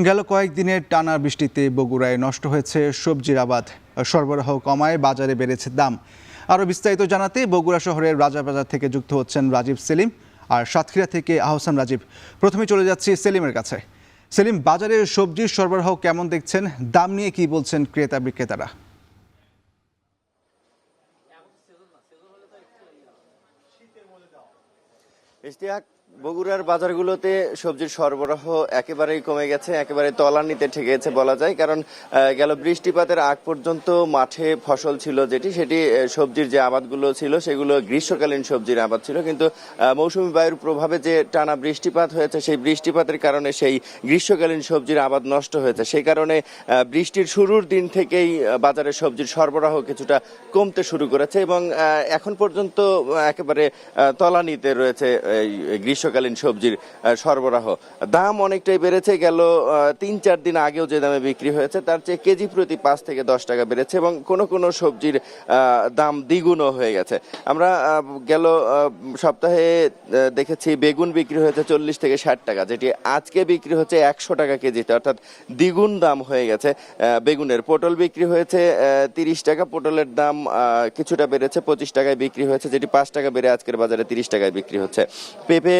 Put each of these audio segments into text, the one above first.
গেল কয়েকদিনের টানা বৃষ্টিতে বগুড়ায় নষ্ট হয়েছে সবজির আবাদ, সরবরাহ কমায় বাজারে বেড়েছে দাম। আরও বিস্তারিত জানাতে বগুড়া শহরের রাজাবাজার থেকে যুক্ত হচ্ছেন রাজীব সেলিম আর সাতক্ষীরা থেকে আহসান রাজীব। প্রথমে চলে যাচ্ছি সেলিমের কাছে। সেলিম, বাজারের সবজির সরবরাহ কেমন দেখছেন? দাম নিয়ে কি বলছেন ক্রেতা বিক্রেতারা? ইশতিয়াক, বগুড়ার বাজারগুলোতে সবজির সরবরাহ একেবারেই কমে গেছে, একেবারে তলানিতে ঠেকে গেছে বলা যায়। কারণ গেল বৃষ্টিপাতের আগ পর্যন্ত মাঠে ফসল ছিল সেটি সবজির যে আবাদগুলো ছিল সেগুলো গ্রীষ্মকালীন সবজির আবাদ ছিল। কিন্তু মৌসুমী বায়ুর প্রভাবে যে টানা বৃষ্টিপাত হয়েছে, সেই বৃষ্টিপাতের কারণে সেই গ্রীষ্মকালীন সবজির আবাদ নষ্ট হয়েছে। সেই কারণে বৃষ্টির শুরুর দিন থেকেই বাজারে সবজির সরবরাহ কিছুটা কমতে শুরু করেছে এবং এখন পর্যন্ত একেবারে তলানিতে রয়েছে গ্রীষ্মকালীন সবজির সরবরাহ। দাম অনেকটাই বেড়েছে। গেল ৩-৪ দিন আগেও যে দামে বিক্রি হয়েছে তার চেয়ে কেজি প্রতি ৫ থেকে ১০ টাকা বেড়েছে এবং কোনো সবজির দাম দ্বিগুণও হয়ে গেছে। আমরা গেল সপ্তাহে দেখেছি বেগুন বিক্রি হয়েছে ৪০ থেকে ৬০ টাকা, যেটি আজকে বিক্রি হচ্ছে ১০০ টাকা কেজিতে, অর্থাৎ দ্বিগুণ দাম হয়ে গেছে বেগুনের। পটল বিক্রি হয়েছে ৩০ টাকা, পটলের দাম কিছুটা বেড়েছে, ২৫ টাকায় বিক্রি হয়েছে, যেটি ৫ টাকা বেড়ে আজকের বাজারে ৩০ টাকায় বিক্রি হচ্ছে। পেঁপে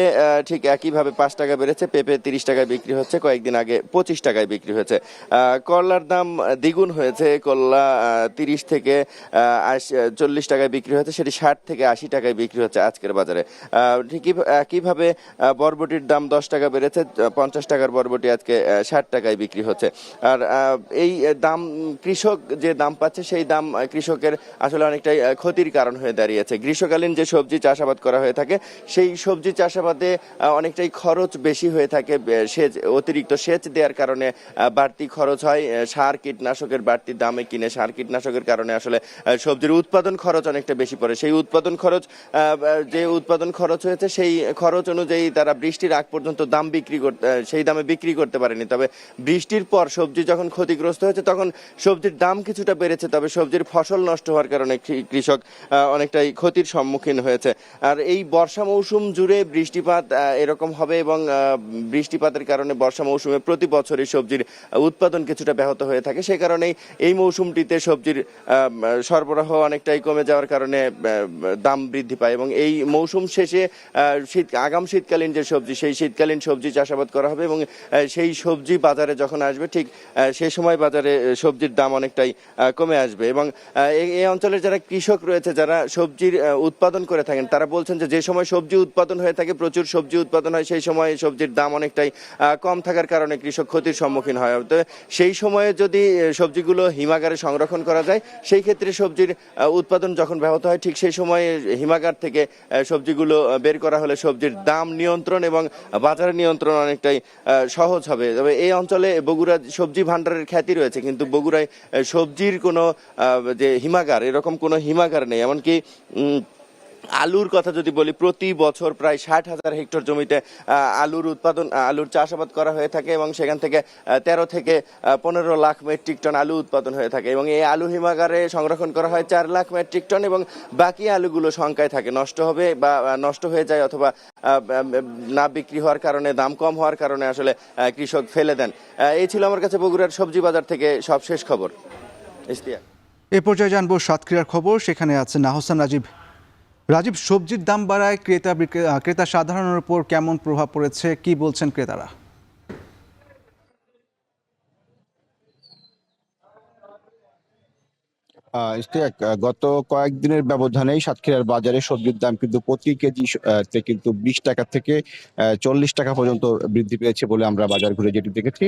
ঠিক একইভাবে ৫ টাকা বেড়েছে, পেঁপে ৩০ টাকায় বিক্রি হচ্ছে, কয়েকদিন আগে ২৫ টাকায় বিক্রি হয়েছে। করলার দাম দ্বিগুণ হয়েছে, করলা ৩০ থেকে ৪০ টাকায় বিক্রি হচ্ছে, সেটি ৬০ থেকে ৮০ টাকায় বিক্রি হচ্ছে আজকের বাজারে। ঠিকই একইভাবে বরবটির দাম ১০ টাকা বেড়েছে, ৫০ টাকার বরবটি আজকে ৬০ টাকায় বিক্রি হচ্ছে। আর এই দাম কৃষক যে দাম পাচ্ছে সেই দাম কৃষকের আসলে অনেকটাই ক্ষতির কারণ হয়ে দাঁড়িয়েছে। গ্রীষ্মকালীন যে সবজি চাষাবাদ করা হয়ে থাকে সেই সবজি চাষাবাদে অনেকটাই খরচ বেশি হয়ে থাকে, অতিরিক্ত সেচ দেওয়ার কারণে বাড়তি খরচ হয়, সার কীটনাশকের বাড়তি দামে কিনে সার কীটনাশকের কারণে আসলে সবজির উৎপাদন খরচ অনেকটা বেশি পড়ে। সেই উৎপাদন খরচ হয়েছে সেই খরচ অনুযায়ী তারা বৃষ্টির আগ পর্যন্ত সেই দামে বিক্রি করতে পারেনি। তবে বৃষ্টির পর সবজি যখন ক্ষতিগ্রস্ত হয়েছে তখন সবজির দাম কিছুটা বেড়েছে, তবে সবজির ফসল নষ্ট হওয়ার কারণে কৃষক অনেকটাই ক্ষতির সম্মুখীন হয়েছে। আর এই বর্ষা মৌসুম জুড়ে বৃষ্টিপাত এরকম হবে এবং বৃষ্টিপাতের কারণে বর্ষা মৌসুমে প্রতি বছরই সবজির উৎপাদন কিছুটা ব্যাহত হয়ে থাকে। সেই কারণেই এই মৌসুমটিতে সবজির সরবরাহ অনেকটাই কমে যাওয়ার কারণে দাম বৃদ্ধি পায় এবং এই মৌসুম শেষে আগাম শীতকালীন যে সবজি, সেই শীতকালীন সবজি চাষাবাদ করা হবে এবং সেই সবজি বাজারে যখন আসবে ঠিক সেই সময় বাজারে সবজির দাম অনেকটাই কমে আসবে। এবং এই অঞ্চলের যারা কৃষক রয়েছে, যারা সবজির উৎপাদন করে থাকেন, তারা বলছেন যে সময় সবজি উৎপাদন হয়ে থাকে, প্রচুর সবজি উৎপাদন হয়, সেই সময় সবজির দাম অনেকটাই কম থাকার কারণে কৃষক ক্ষতির সম্মুখীন হয়। তো সেই সময়ে যদি সবজিগুলো হিমাগারে সংরক্ষণ করা যায়, সেই ক্ষেত্রে সবজির উৎপাদন যখন ব্যাহত হয় ঠিক সেই সময়ে হিমাগার থেকে সবজিগুলো বের করা হলে সবজির দাম নিয়ন্ত্রণ এবং বাজার নিয়ন্ত্রণ অনেকটাই সহজ হবে। তবে এই অঞ্চলে বগুড়া সবজি ভান্ডারের খ্যাতি রয়েছে, কিন্তু বগুড়ায় সবজির কোনো যে হিমাগার, এরকম কোনো হিমাগার নেই। এমনকি আলুর কথা যদি বলি, প্রতি বছর প্রায় ৬০,০০০ হেক্টর জমিতে আলুর চাষাবাদ করা হয়ে থাকে এবং সেখান থেকে ১৩ থেকে ১৫ লাখ মেট্রিক টন আলু উৎপাদন হয়ে থাকে এবং এই আলু হিমাগারে সংরক্ষণ করা হয় ৪ লাখ মেট্রিক টন এবং বাকি আলুগুলো শঙ্কায় থাকে নষ্ট হবে বা নষ্ট হয়ে যায়, অথবা না বিক্রি হওয়ার কারণে, দাম কম হওয়ার কারণে আসলে কৃষক ফেলে দেন। এই ছিল আমার কাছে বগুড়ার সবজি বাজার থেকে সবশেষ খবর। ইশতিয়াক, এ পর্যায়ে জানবো সাতক্ষীরার খবর, সেখানে আছেন আহসান রাজীব। রাজীব, সবজির দাম বাড়ায় ক্রেতা সাধারণের উপর কেমন প্রভাব পড়েছে, কি বলছেন ক্রেতারা? ইশতিয়াক, গত কয়েকদিনের ব্যবধানেই সাতক্ষীরার বাজারে সবজির দাম কিন্তু প্রতি কেজি তে কিন্তু ২০ টাকা থেকে ৪০ টাকা পর্যন্ত বৃদ্ধি পেয়েছে বলে আমরা বাজার ঘুরে যেটি দেখেছি।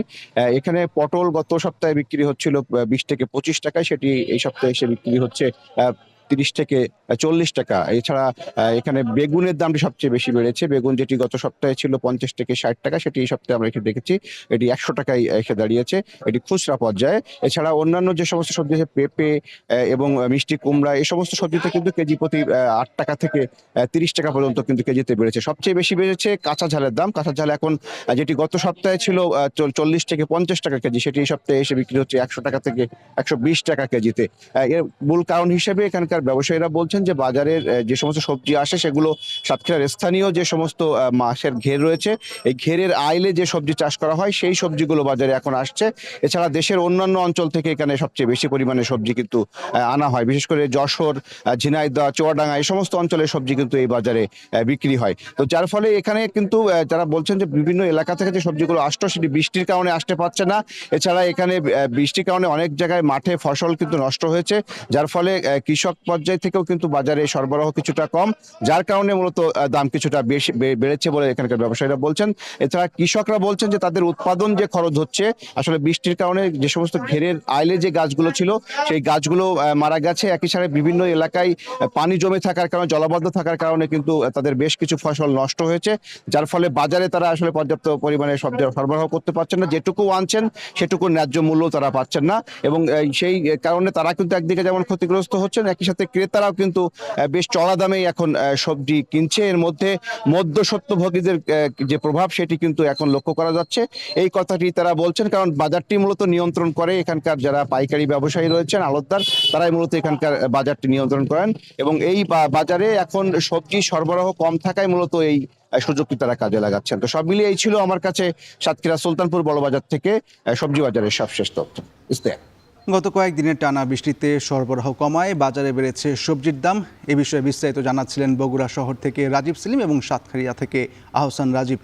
এখানে পটল গত সপ্তাহে বিক্রি হচ্ছিল ২০ থেকে ২৫ টাকায়, সেটি এই সপ্তাহে এসে বিক্রি হচ্ছে ৩০ থেকে ৪০ টাকা। এছাড়া এখানে বেগুনের দামটি সবচেয়ে বেশি বেড়েছে। বেগুন যেটি গত সপ্তাহে ছিল ৫০ থেকে ৬০ টাকা, সেটি এই সপ্তাহে আমরা এখানে দেখেছি এটি ১০০ টাকায় এসে দাঁড়িয়েছে, এটি খুচরা পর্যায়ে। এছাড়া অন্যান্য যে সমস্ত সবজি আছে, পেঁপে এবং মিষ্টি কুমড়া, এই সমস্ত সবজিতে কিন্তু কেজি প্রতি ৮ টাকা থেকে ৩০ টাকা পর্যন্ত কিন্তু কেজিতে বেড়েছে। সবচেয়ে বেশি বেড়েছে কাঁচা ঝালের দাম। কাঁচা ঝাল এখন যেটি গত সপ্তাহে ছিল ৪০ থেকে ৫০ টাকা কেজি, সেটি এই সপ্তাহে এসে বিক্রি হচ্ছে ১০০ টাকা থেকে ১২০ টাকা কেজিতে। এর মূল কারণ হিসেবে এখানকার এখানকার ব্যবসায়ীরা বলছেন যে বাজারের যে সমস্ত সবজি আসে সেগুলো সাতক্ষীরার স্থানীয় যে সমস্ত মাছের ঘের রয়েছে, এই ঘেরের আইলে যে সবজি চাষ করা হয় সেই সবজিগুলো বাজারে এখন আসছে। এছাড়া দেশের অন্যান্য অঞ্চল থেকে এখানে সবচেয়ে বেশি পরিমাণে সবজি কিন্তু আনা হয়, বিশেষ করে যশোর, ঝিনাইদহ, চুয়াডাঙ্গা এই সমস্ত অঞ্চলের সবজি কিন্তু এই বাজারে বিক্রি হয়। তো যার ফলে এখানে কিন্তু যারা বলছেন যে বিভিন্ন এলাকা থেকে যে সবজিগুলো আসতো সেটি বৃষ্টির কারণে আসতে পারছে না। এছাড়া এখানে বৃষ্টির কারণে অনেক জায়গায় মাঠে ফসল কিন্তু নষ্ট হয়েছে, যার ফলে কৃষক পর্যায় থেকেও কিন্তু বাজারে সরবরাহ কিছুটা কম, যার কারণে মূলত দাম কিছুটা বেশি বেড়েছে বলে এখানকার ব্যবসায়ীরা বলছেন। এছাড়া কৃষকরা বলছেন যে তাদের উৎপাদন যে খরচ হচ্ছে আসলে বৃষ্টির কারণে যে সমস্ত ঘেরের আইলে যে গাছগুলো ছিল সেই গাছগুলো মারা গেছে। একই সাথে বিভিন্ন এলাকায় পানি জমে থাকার কারণে, জলাবদ্ধ থাকার কারণে কিন্তু তাদের বেশ কিছু ফসল নষ্ট হয়েছে, যার ফলে বাজারে তারা আসলে পর্যাপ্ত পরিমাণে সবজি সরবরাহ করতে পারছেন না। যেটুকু আনছেন সেটুকু ন্যায্য মূল্য তারা পাচ্ছেন না, এবং সেই কারণে তারা কিন্তু একদিকে যেমন ক্ষতিগ্রস্ত হচ্ছেন, একই সাথে ক্রেতারাও কিন্তু বেশ চড়া দামেই এখন সবজি কিনছে। এর মধ্যে মধ্যস্বত্বভোগীদের যে প্রভাব সেটি কিন্তু এখন লক্ষ্য করা যাচ্ছে। এই কথাটি তারা বলছেন, কারণ বাজারটি মূলত নিয়ন্ত্রণ করে এখানকার যারা পাইকারি ব্যবসায়ী রয়েছেন, আড়তদার, তারাই মূলত এখানকার বাজারটি নিয়ন্ত্রণ করেন। এবং এই বাজারে এখন সবজি সরবরাহ কম থাকায় মূলত এই সুযোগটি তারা কাজে লাগাচ্ছেন। তো সব মিলিয়ে এই ছিল আমার কাছে সাতক্ষীরা সুলতানপুর বড়বাজার থেকে সবজি বাজারের সবশেষ তথ্য। ইস্তেক। গত কয়েকদিনের টানা বৃষ্টিতে সরবরাহ কমায় বাজারে বেড়েছে সবজির দাম। এ বিষয়ে বিস্তারিত জানাচ্ছিলেন বগুড়া শহর থেকে রাজীব সেলিম এবং সাতক্ষীরা থেকে আহসান রাজীব।